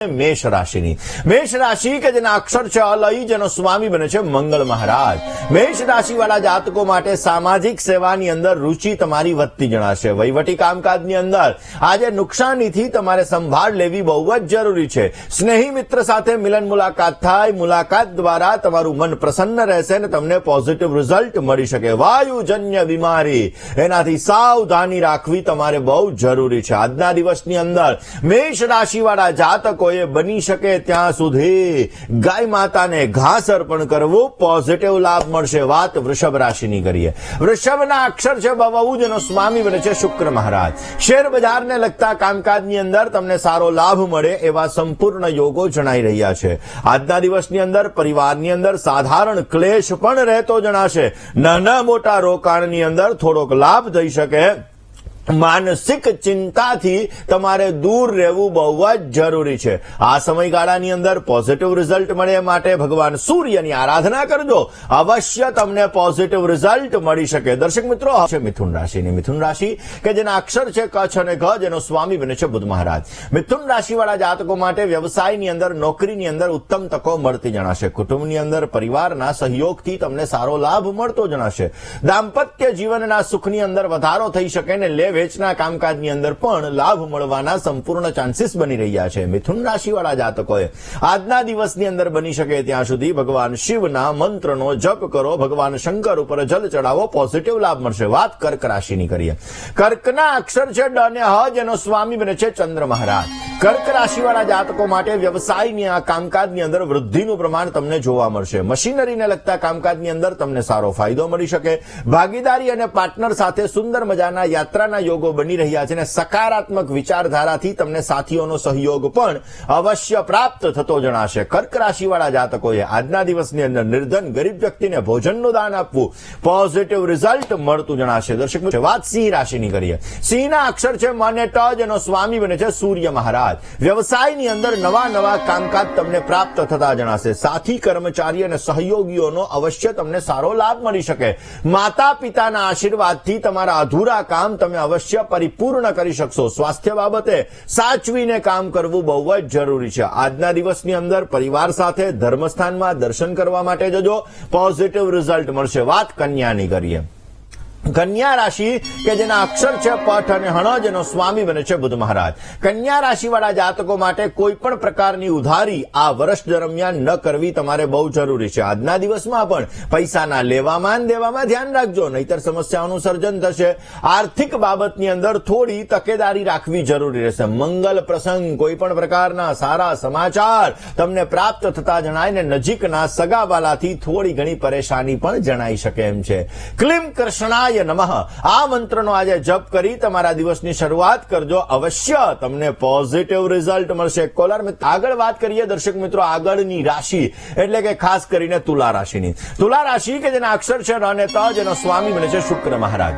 મેષ રાશિ કે જેના અક્ષર છે અલઈ, જેનો સ્વામી બને છે મંગળ મહારાજ. મેષ રાશિ વાળા જાતકો માટે સામાજિક સેવાની અંદર રુચિ તમારી વધતી જણાશે. વહીવટી કામકાજની અંદર આજે નુકસાનીથી તમારે સંભાળ લેવી બહુ જ જરૂરી છે. સ્નેહી મિત્ર સાથે મિલન મુલાકાત થાય. મુલાકાત દ્વારા તમારું મન પ્રસન્ન રહેશે અને તમને પોઝિટિવ રિઝલ્ટ મળી શકે. વાયુજન્ય બીમારી, એનાથી સાવધાની રાખવી તમારે બહુ જરૂરી છે. આજના દિવસની અંદર મેષ રાશિ વાળા જાતકો બની શકે ત્યાં સુધી ગાય માતાને ઘાસ અર્પણ કરવું, પોઝિટિવ લાભ મળશે. વાત વૃષભ રાશિની કરીએ. વૃષભના અક્ષર છે બહુ, જેનો સ્વામી બને છે શુક્ર મહારાજ. શેર બજારને લગતા કામકાજની અંદર તમને સારો લાભ મળે એવા સંપૂર્ણ યોગો જણાઈ રહ્યા છે. આજના દિવસની અંદર પરિવારની અંદર સાધારણ ક્લેશ પણ રહેતો જણાશે. નાના મોટા રોકાણની અંદર થોડોક લાભ થઈ શકે. માનસિક ચિંતાથી તમારે દૂર રહેવું બહુ જ જરૂરી છે. આ સમયગાળાની અંદર પોઝિટિવ રિઝલ્ટ મળે માટે ભગવાન સૂર્યની આરાધના કરજો. અવશ્ય તમને પોઝિટિવ રિઝલ્ટ મળી શકે. દર્શક મિત્રો, છે મિથુન રાશિની. મિથુન રાશિ કે જેના અક્ષર છે કચ્છ અને ઘ, જેનો સ્વામી બને છે બુધ મહારાજ. મિથુન રાશિ વાળા જાતકો માટે વ્યવસાયની અંદર, નોકરીની અંદર ઉત્તમ તકો મળતી જણાશે. કુટુંબની અંદર પરિવારના સહયોગથી તમને સારો લાભ મળતો જણાશે. દાંપત્ય જીવનના સુખની અંદર વધારો થઈ શકે ને વેચના કામકાજની અંદર પણ લાભ મળવાના સંપૂર્ણ ચાન્સીસ બની રહ્યા છે. મિથુન રાશિવાળા જાતકોએ આજના દિવસની અંદર બની શકે ત્યાં સુધી ભગવાન શિવના મંત્રનો જપ કરો. ભગવાન શંકર ઉપર જલ ચડાવો, પોઝિટિવ લાભ મળશે. વાત કર્ક રાશિની કરીએ. કર્કના અક્ષર છે ડ અને હ, જેનો સ્વામી બને છે ચંદ્ર મહારાજ. કર્ક રાશિવાળા જાતકો માટે વ્યવસાયની આ કામકાજની અંદર વૃદ્ધિનું પ્રમાણ તમને જોવા મળશે. મશીનરીને લગતા કામકાજની અંદર તમને સારો ફાયદો મળી શકે. ભાગીદારી અને પાર્ટનર સાથે સુંદર મજાના યાત્રાના યોગો બની રહ્યા છે અને સકારાત્મક વિચારધારાથી તમને સાથીઓનો સહયોગ પણ અવશ્ય પ્રાપ્ત થતો જણાશે. કર્ક રાશિવાળા જાતકોએ આજના દિવસની અંદર નિર્ધન ગરીબ વ્યક્તિને ભોજનનું દાન આપવું, પોઝિટિવ રિઝલ્ટ મળતું જણાશે. દર્શક મિત્રો, વાત સિંહ રાશિની કરીએ. સિંહના અક્ષર છે મ અને ટ, જેનો સ્વામી બને છે સૂર્ય મહારાજ. વ્યવસાયની અંદર નવા કામકાજ તમને પ્રાપ્ત થતા જણાશે. સાથી, કર્મચારી અને સહયોગીઓનો અવશ્ય તમને સારો લાભ મળી શકે. માતા પિતાના આશીર્વાદથી તમારા અધૂરા કામ તમે અવશ્ય પરિપૂર્ણ કરી શકશો. સ્વાસ્થ્ય બાબતે સાચવીને કામ કરવું બહુ જ જરૂરી છે. આજના દિવસની અંદર પરિવાર સાથે ધર્મસ્થાનમાં દર્શન કરવા માટે જજો, પોઝિટિવ રિઝલ્ટ મળશે. વાત કન્યાની કરીએ. કન્યા રાશિ કે જેના અક્ષર છે પઠ અને હણ, જેનો સ્વામી બને છે બુધ મહારાજ. કન્યા રાશિવાળા જાતકો માટે કોઈ પણ પ્રકારની ઉધારી આ વર્ષ દરમિયાન ન કરવી તમારે બહુ જરૂરી છે. આજના દિવસમાં પણ પૈસાના લેવામાં દેવામાં ધ્યાન રાખજો, નહીતર સમસ્યાઓનું સર્જન થશે. આર્થિક બાબતની અંદર થોડી તકેદારી રાખવી જરૂરી રહેશે. મંગલ પ્રસંગ, કોઈ પણ પ્રકારના સારા સમાચાર તમને પ્રાપ્ત થતા જણાય ને નજીકના સગાવાલાથી થોડી ઘણી પરેશાની પણ જણાઈ શકે એમ છે. ક્લીમ કૃષ્ણાય નમઃ આ મંત્રનો આજે જપ કરી તમારા દિવસની શરૂઆત કરજો. અવશ્ય તમને પોઝિટિવ રિઝલ્ટ મળશે. કોલર આગળ વાત કરીએ દર્શક મિત્રો આગળની રાશિ એટલે કે ખાસ કરીને તુલા રાશિની. તુલા રાશિ કે જેના અક્ષર છે ર અને ત, જેનો સ્વામી બને છે શુક્ર મહારાજ.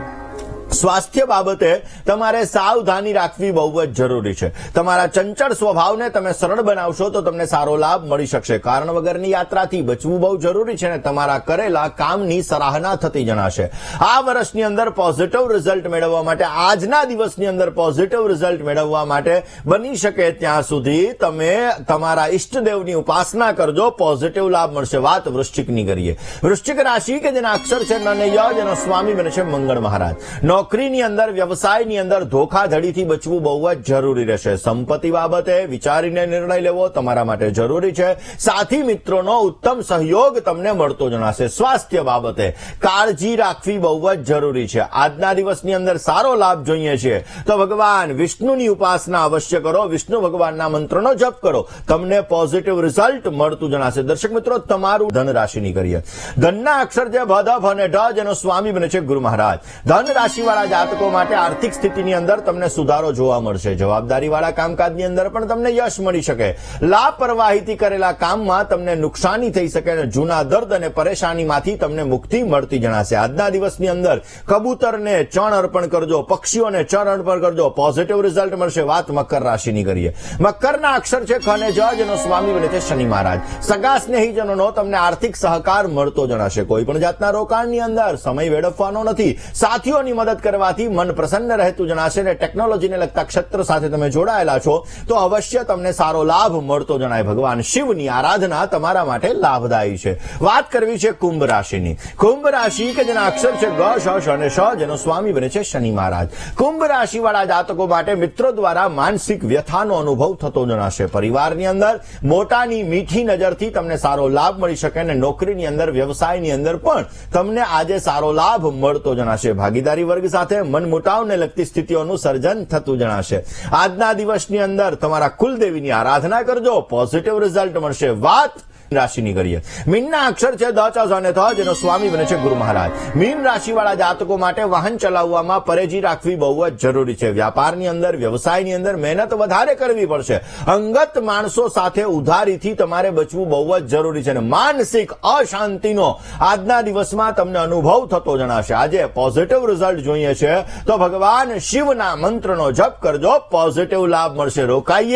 સ્વાસ્થ્ય બાબતે તમારે સાવધાની રાખવી બહુ જ જરૂરી છે. તમારા ચંચળ સ્વભાવને તમે સરળ બનાવશો તો તમને સારો લાભ મળી શકશે. કારણ વગરની યાત્રાથી બચવું બહુ જરૂરી છે અને તમારા કરેલા કામની સરાહના થતી જણાશે. આ વર્ષની અંદર પોઝિટિવ રિઝલ્ટ મેળવવા માટે, આજના દિવસની અંદર પોઝિટિવ રિઝલ્ટ મેળવવા માટે બની શકે ત્યાં સુધી તમે તમારા ઈષ્ટદેવની ઉપાસના કરજો, પોઝિટિવ લાભ મળશે. વાત વૃશ્ચિકની કરીએ. વૃશ્ચિક રાશિ કે જેના અક્ષર છે ન અને ય, જેનો સ્વામી બને છે મંગળ મહારાજ. નોકરીની અંદર, વ્યવસાયની અંદર ધોખાધડીથી બચવું બહુ જ જરૂરી રહેશે. સંપત્તિ બાબતે વિચારીને નિર્ણય લેવો તમારા માટે જરૂરી છે. સાથી મિત્રોનો ઉત્તમ સહયોગ તમને મળતો જણાશે. સ્વાસ્થ્ય બાબતે કાળજી રાખવી બહુ જ જરૂરી છે. આજના દિવસની અંદર સારો લાભ જોઈએ છે તો ભગવાન વિષ્ણુની ઉપાસના અવશ્ય કરો. વિષ્ણુ ભગવાનના મંત્રનો જપ કરો, તમને પોઝિટિવ રિઝલ્ટ મળતું જણાશે. દર્શક મિત્રો, તમારું ધન રાશિની કરીએ. ધનના અક્ષર છે ભ, ધ, ભ અને ઢ, જેનો સ્વામી બને છે ગુરુ મહારાજ. ધન રાશિ વાળા જાતકો માટે આર્થિક સ્થિતિની અંદર તમને સુધારો જોવા મળશે. જવાબદારી વાળા કામકાજની અંદર પણ તમને યશ મળી શકે. લાપરવાહીથી કરેલા કામમાં તમને નુકસાની થઈ શકે અને જૂના દર્દ અને પરેશાનીમાંથી તમને મુક્તિ મળતી જણાશે. આજના દિવસની અંદર કબૂતરને ચણ અર્પણ કરજો, પક્ષીઓને ચણ અર્પણ કરજો, પોઝિટિવ રિઝલ્ટ મળશે. વાત મકર રાશિની કરીએ. મકરના અક્ષર છે ખ અને જ, જેનો સ્વામી બને છે શનિ મહારાજ. સગા સ્નેહીજનોનો તમને આર્થિક સહકાર મળતો જણાશે. કોઈ પણ જાતના રોકાણની અંદર સમય વેડફવાનો નથી. સાથીઓની મદદ કરવાથી મન પ્રસન્ન રહેતું જણાશે અને ટેકનોલોજીને લગતા ક્ષેત્ર સાથે તમે જોડાયેલા છો તો અવશ્ય તમને સારો લાભ મળતો જણાય. ભગવાન શિવની આરાધના તમારા માટે લાભદાયી છે. વાત કરવી છે કુંભ રાશિની. કુંભ રાશિ કે જેના અક્ષર છે ગ, શ, શ અને શ, જેનો સ્વામી બને છે શનિ મહારાજ. કુંભ રાશિ વાળા જાતકો માટે મિત્રો દ્વારા માનસિક વ્યથાનો અનુભવ થતો જણાશે. પરિવારની અંદર મોટાની મીઠી નજરથી તમને સારો લાભ મળી શકે અને નોકરીની અંદર, વ્યવસાયની અંદર પણ તમને આજે સારો લાભ મળતો જણાશે. ભાગીદારી વર્ગ સાથે મનમુટાવને લગતી સ્થિતિઓનું સર્જન થતું જણાશે. આજના દિવસની અંદર તમારા કુલદેવીની આરાધના કરજો, પોઝિટિવ રિઝલ્ટ મળશે. વાત રાશિની કરીએ. મીનના અક્ષર છે દ, ચ, ઝ અને થ, જેનો સ્વામી બને છે ગુરુ મહારાજ. મીન રાશિ વાળા જાતકો માટે વાહન ચલાવવામાં પરેજી રાખવી બહુ જ જરૂરી છે. વ્યાપારની અંદર, વ્યવસાયની અંદર મહેનત વધારે કરવી પડશે. અંગત માણસો સાથે ઉધારીથી તમારે બચવું બહુ જ જરૂરી છે અને માનસિક અશાંતિનો આજના દિવસમાં તમને અનુભવ થતો જણાશે. આજે પોઝિટિવ રિઝલ્ટ જોઈએ છે તો ભગવાન શિવના મંત્રનો જપ કરજો, પોઝિટિવ લાભ મળશે. રોકાઈએ